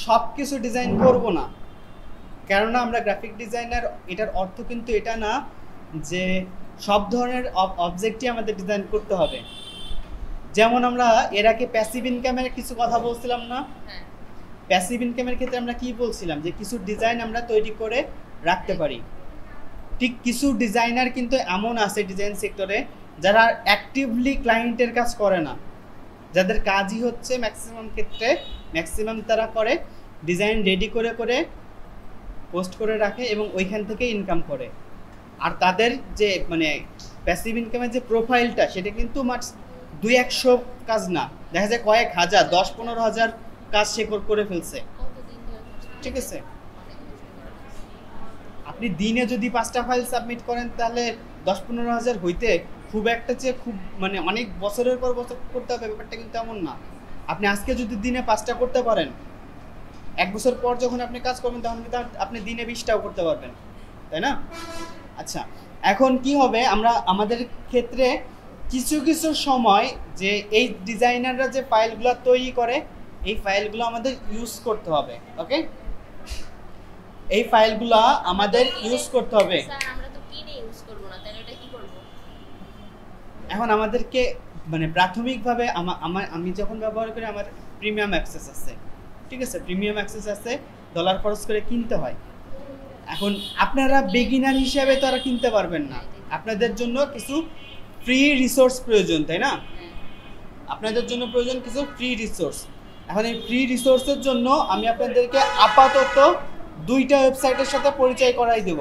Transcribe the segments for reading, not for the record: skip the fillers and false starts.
সব কিছু ডিজাইন করব না, কেননা আমরা গ্রাফিক ডিজাইনার। এটার অর্থ কিন্তু এটা না যে সব ধরনের অবজেক্টই আমাদের ডিজাইন করতে হবে। যেমন আমরা এর আগে প্যাসিভ ইনকামের কিছু কথা বলছিলাম না? প্যাসিভ ইনকামের ক্ষেত্রে আমরা কি বলছিলাম, যে কিছু ডিজাইন আমরা তৈরি করে রাখতে পারি। ঠিক কিছু ডিজাইনার কিন্তু এমন আছে ডিজাইন সেক্টরে যারা অ্যাক্টিভলি ক্লায়েন্টের কাজ করে না, যাদের কাজই হচ্ছে ম্যাক্সিমাম ক্ষেত্রে তারা করে ডিজাইন রেডি করে করে পোস্ট করে রাখে এবং ওইখান থেকে ইনকাম করে। আর তাদের যে মানে প্যাসিভ ইনকামের যে প্রোফাইলটা সেটা কিন্তু মাত্র 200 কাজ না, দেখা যায় কয়েক হাজার, 10-15 হাজার কাজ সে করে ফেলছে। ঠিক আছে, আপনি দিনে যদি 5টা ফাইল সাবমিট করেন তাহলে 10-15 হাজার হইতে খুব একটা যে খুব মানে অনেক বছরের পর বছর করতে হবে ব্যাপারটা কিন্তু এমন না। আপনি আজকে যদি দিনে 5টা করতে পারেন, 1 বছর পর যখন আপনি কাজ করবেন তখন কিন্তু আপনি দিনে 20টাও করতে পারবেন, তাই না? আচ্ছা, এখন কি হবে, আমরা আমাদের ক্ষেত্রে কিছু কিছু সময় যে এই ডিজাইনাররা যে ফাইলগুলো তৈরি করে এই ফাইলগুলো আমাদের ইউজ করতে হবে। ওকে, এই ফাইলগুলো আমাদের ইউজ করতে হবে। স্যার আমরা তো কিনে ইউজ করব না, তাহলে এটা কি করব? এখন আমাদেরকে মানে প্রাথমিকভাবে আমি যখন ব্যবহার করি আমার প্রিমিয়াম অ্যাক্সেস আছে। ঠিক আছে, প্রিমিয়াম অ্যাক্সেস আছে, ডলার খরচ করে কিনতে হয়। এখন আপনারা বিগিনার হিসেবে তো আর কিনতে পারবেন না, আপনাদের জন্য কিছু ফ্রি রিসোর্স প্রয়োজন, তাই না? আপনাদের জন্য প্রয়োজন কিছু ফ্রি রিসোর্স। এখন এই ফ্রি রিসোর্সের জন্য আমি আপনাদেরকে আপাতত 2টা ওয়েবসাইটের সাথে পরিচয় করাই দেব।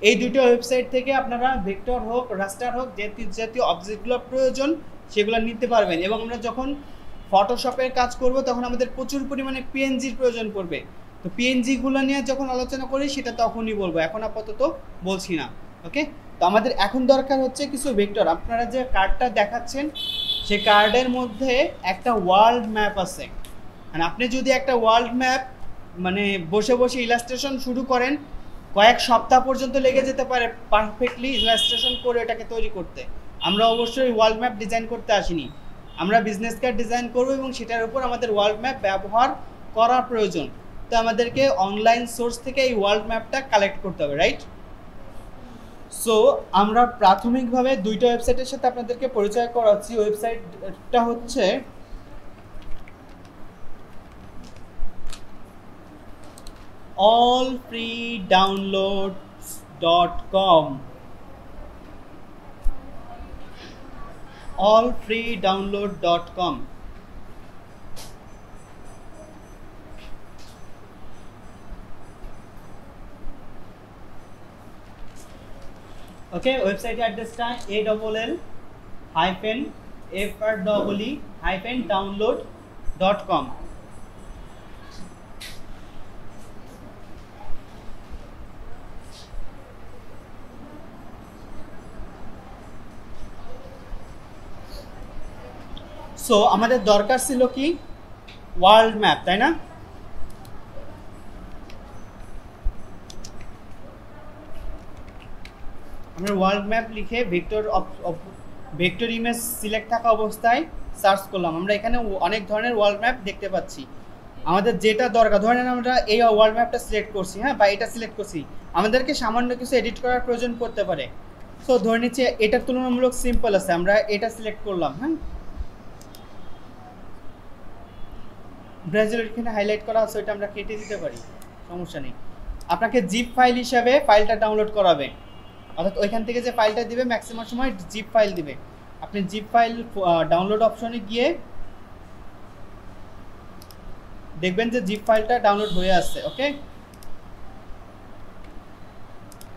এই 2টা ওয়েবসাইট থেকে আপনারা ভেক্টর হোক রাস্টার হোক যে জাতীয় অবজেক্টগুলো প্রয়োজন সেগুলো নিতে পারবেন। এবং আমরা যখন ফটোশপের কাজ করব তখন আমাদের প্রচুর পরিমাণে পিএনজির প্রয়োজন পড়বে। তো পিএনজিগুলো নিয়ে যখন আলোচনা করি সেটা তখনই বলবো, এখন আপাতত বলছি না। ওকে, তো আমাদের এখন দরকার হচ্ছে কিছু ভেক্টর। আপনারা যে কার্ডটা দেখাচ্ছেন সেই কার্ডের মধ্যে একটা ওয়ার্ল্ড ম্যাপ আছে। মানে আপনি যদি একটা ওয়ার্ল্ড ম্যাপ মানে বসে বসে ইলাস্ট্রেশন শুরু করেন, কয়েক সপ্তাহ পর্যন্ত লেগে যেতে পারে পারফেক্টলি ইলাস্ট্রেশন করে এটাকে তৈরি করতে। আমরা অবশ্যই ওয়ার্ল্ড ম্যাপ ডিজাইন করতে আসিনি, আমরা বিজনেস কার্ড ডিজাইন করব এবং সেটার উপর আমাদের ওয়ার্ল্ড ম্যাপ ব্যবহার করা প্রয়োজন। তো আমাদেরকে অনলাইন সোর্স থেকে এই ওয়ার্ল্ড ম্যাপটা কালেক্ট করতে হবে, রাইট? সো আমরা প্রাথমিকভাবে 2টা ওয়েবসাইটের সাথে আপনাদেরকে পরিচয় করাচ্ছি। ওয়েবসাইটটা হচ্ছে allfreedownloads.com। allfreedownload.com। ওকে, ওয়েবসাইটের অ্যাড্রেসটা ALL-FREE-download.com। সো আমাদের দরকার ছিল কি ওয়ার্ল্ড ম্যাপ, তাই না? আমরা ওয়ার্ল্ড ম্যাপ লিখে ভেক্টর ইমেজ সিলেক্ট থাকা অবস্থায় সার্চ করলাম। আমরা এখানে অনেক ধরনের ওয়ার্ল্ড ম্যাপ দেখতে পাচ্ছি। আমাদের যেটা দরকার, ধরেন আমরা এই ওয়ার্ল্ড ম্যাপটা সিলেক্ট করছি, হ্যাঁ, বা এটা সিলেক্ট করছি, আমাদেরকে সামান্য কিছু এডিট করার প্রয়োজন পড়তে পারে। সো ধরে নিচ্ছি এটার তুলনামূলক সিম্পল আছে, আমরা এটা সিলেক্ট করলাম। হ্যাঁ, ব্রাজিল এখানে হাইলাইট করা আছে, ওইটা আমরা কেটে দিতে পারি, সমস্যা নেই। আপনাকে জিপ ফাইল হিসাবে ফাইলটা ডাউনলোড করাবে, অর্থাৎ ওইখান থেকে যে ফাইলটা দিবে ম্যাক্সিমাম সময় জিপ ফাইল দিবে। আপনি জিপ ফাইল ডাউনলোড অপশনে গিয়ে দেখবেন যে জিপ ফাইলটা ডাউনলোড হয়ে আসছে। ওকে,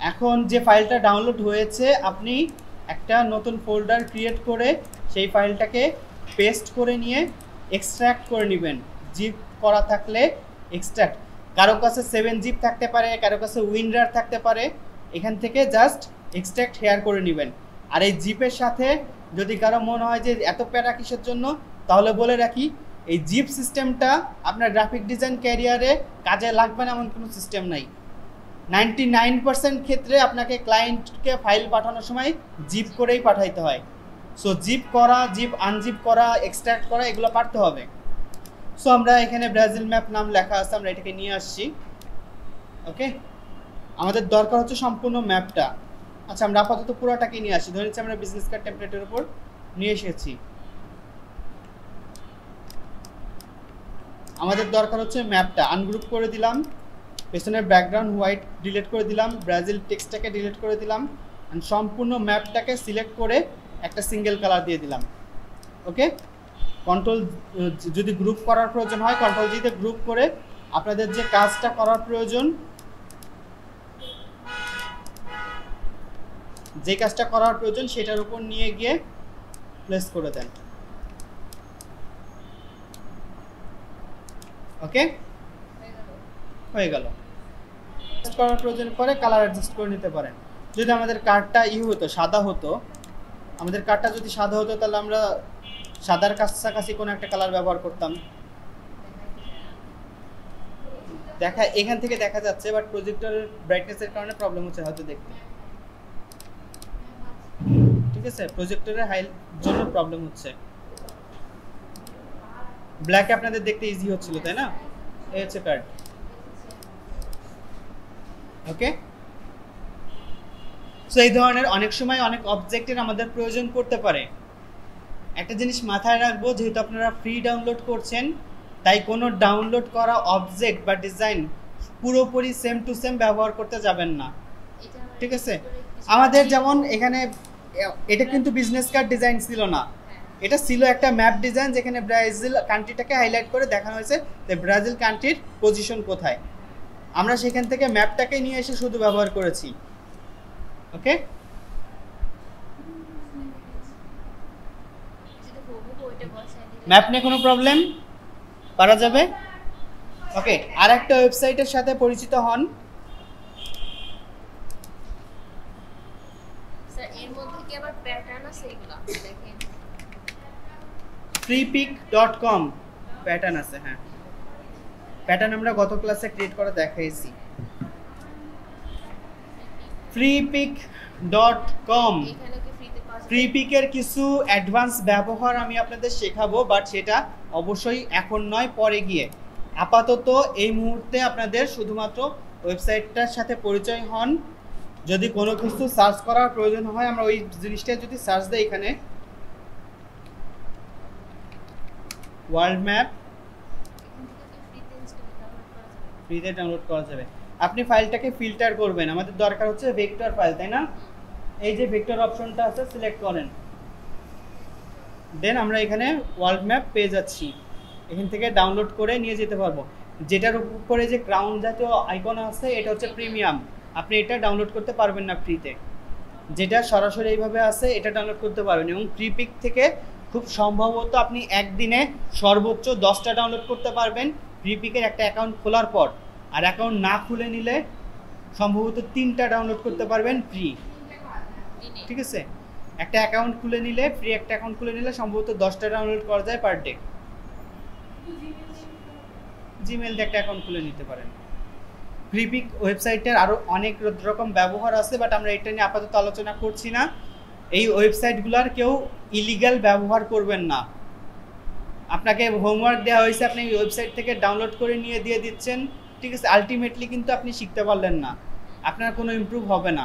এখন যে ফাইলটা ডাউনলোড হয়েছে আপনি একটা নতুন ফোল্ডার ক্রিয়েট করে সেই ফাইলটাকে পেস্ট করে নিয়ে এক্সট্র্যাক্ট করে নেবেন। জিপ করা থাকলে এক্সট্র্যাক্ট, কারো কাছে 7 জিপ থাকতে পারে, কারো কাছে উইনরার থাকতে পারে, এখান থেকে জাস্ট এক্সট্র্যাক্ট হেয়ার করে নেবেন। আর এই জিপের সাথে যদি কারো মনে হয় যে এত প্যারা কিসের জন্য, তাহলে বলে রাখি এই জিপ সিস্টেমটা আপনার গ্রাফিক ডিজাইন ক্যারিয়ারে কাজে লাগবে না এমন কোনো সিস্টেম নাই। 99% ক্ষেত্রে আপনাকে ক্লায়েন্টকে ফাইল পাঠানোর সময় জিপ করেই পাঠাইতে হয়। সো জিপ করা, জিপ আনজিপ করা, এক্সট্র্যাক্ট করা এগুলো পারতে হবে। সো আমরা এখানে ব্রাজিল ম্যাপ নাম লেখা আছে, আমরা এটাকে নিয়ে আসছি। ওকে, আমাদের দরকার হচ্ছে সম্পূর্ণ ম্যাপটা। আচ্ছা, আমরা আপাতত পুরোটাকে নিয়ে আসি। ধরে নিচ্ছি আমরা বিজনেস কার্ড টেমপ্লেটের উপর নিয়ে এসেছি। আমাদের দরকার হচ্ছে ম্যাপটা। আনগ্রুপ করে দিলাম, পেছনের ব্যাকগ্রাউন্ড হোয়াইট ডিলিট করে দিলাম, ব্রাজিল টেক্সটটাকে ডিলিট করে দিলাম, অ্যান্ড সম্পূর্ণ ম্যাপটাকে সিলেক্ট করে একটা সিঙ্গেল কালার দিয়ে দিলাম। ওকে, কন্ট্রোল, যদি গ্রুপ করার প্রয়োজন হয় কন্ট্রোল জিতে গ্রুপ করে আপনাদের যে কাজটা করার প্রয়োজন, যে কাজটা করার প্রয়োজন সেটার উপর নিয়ে গিয়ে প্লেস করে দেন। ওকে, হয়ে গেল। করার প্রয়োজন পরে কালার অ্যাডজাস্ট করে নিতে পারেন। যদি আমাদের কার্ডটা হতো, সাদা হতো, আমাদের কার্ডটা যদি সাদা হতো তাহলে আমরা সাদার কাছাকাছি কোনো একটা কালার ব্যবহার করতাম। এখান থেকে দেখা যাচ্ছে, বাট প্রজেক্টরের ব্রাইটনেসের কারণে প্রবলেম হচ্ছে হয়তো দেখতে। ঠিক আছে, প্রজেক্টরের হাই জন্য প্রবলেম হচ্ছে। ব্ল্যাকে আপনাদের দেখতে ইজি হচ্ছিল, তাই না? এই হচ্ছে কার্ড। ওকে, সো এই ধরনের অনেক সময় অনেক অবজেক্টের আমাদের প্রয়োজন পড়তে পারে। একটা জিনিস মাথায় রাখবো, যেহেতু আপনারা ফ্রি ডাউনলোড করছেন, তাই কোনো ডাউনলোড করা অবজেক্ট বা ডিজাইন পুরোপুরি সেম টু সেম ব্যবহার করতে যাবেন না। ঠিক আছে, আমাদের যেমন এখানে এটা কিন্তু বিজনেস কার্ড ডিজাইন ছিল না, এটা ছিল একটা ম্যাপ ডিজাইন, যেখানে ব্রাজিল কান্ট্রিটাকে হাইলাইট করে দেখানো হয়েছে যে ব্রাজিল কান্ট্রির পজিশন কোথায়। আমরা সেখান থেকে ম্যাপটাকে নিয়ে এসে শুধু ব্যবহার করেছি। ওকে, ম্যাপ নিয়ে কোনো প্রবলেম, পারা যাবে। ওকে, আর একটা ওয়েবসাইটের সাথে পরিচিত হন। স্যার এর মধ্যে কি আবার প্যাটার্ন আছে? এগুলা দেখেন, freepic.com প্যাটার্ন আছে। হ্যাঁ, প্যাটার্ন আমরা গত ক্লাসে ক্রিয়েট করে দেখাইছি। freepic.com, এখানে কি ফ্রিতে পাওয়া যাবে? ফ্রিপিকের কিছু অ্যাডভান্স ব্যবহার আমি আপনাদের শেখাবো, বাট সেটা অবশ্যই এখন নয়, পরে গিয়ে। আপাতত এই মুহূর্তে আপনাদের শুধুমাত্র ওয়েবসাইটটার সাথে পরিচয় হন। যদি কোনো কিছু সার্চ করার প্রয়োজন হয়, আমরা ওই জিনিসটা যদি সার্চ দিই, এখানে ওয়ার্ল্ড ম্যাপ ফ্রিতে ডাউনলোড করা যাবে। আপনি ফাইলটাকে ফিল্টার করবেন। আমাদের দরকার হচ্ছে ভেক্টর ফাইল, তাই না? এই যে ভেক্টর অপশনটা আছে, সিলেক্ট করেন, দেন আমরা এখানে ওয়ার্ল্ড ম্যাপ পেয়ে যাচ্ছি। এখান থেকে ডাউনলোড করে নিয়ে যেতে পারবো। যেটার উপরে যে ক্রাউন জাতীয় আইকন আছে, এটা হচ্ছে প্রিমিয়াম, আপনি এটা ডাউনলোড করতে পারবেন না ফ্রিতে। যেটা সরাসরি এইভাবে আছে, এটা ডাউনলোড করতে পারবেন। এবং ফ্রিপিক থেকে খুব সম্ভবত আপনি একদিনে সর্বোচ্চ 10টা ডাউনলোড করতে পারবেন ফ্রিপিকের একটা অ্যাকাউন্ট খোলার পর। আর অ্যাকাউন্ট না খুলে নিলে সম্ভবত 3টা ডাউনলোড করতে পারবেন ফ্রি। ঠিক আছে, একটা অ্যাকাউন্ট খুলে নিলে, ফ্রি একটা অ্যাকাউন্ট খুলে নিলে সম্ভবত 10টা ডাউনলোড করা যায় পার ডে। জিমেল দিয়ে একটা অ্যাকাউন্ট খুলে নিতে পারেন। ফ্রিপিক ওয়েবসাইটের আরও অনেক রকম ব্যবহার আছে, বাট আমরা এটা নিয়ে আপাতত আলোচনা করছি না। এই ওয়েবসাইটগুলোর কেউ ইলিগাল ব্যবহার করবেন না। আপনাকে হোমওয়ার্ক দেওয়া হয়েছে, আপনি এই ওয়েবসাইট থেকে ডাউনলোড করে নিয়ে দিয়ে দিচ্ছেন, ঠিক আছে, আলটিমেটলি কিন্তু আপনি শিখতে পারলেন না, আপনার কোনো ইমপ্রুভ হবে না।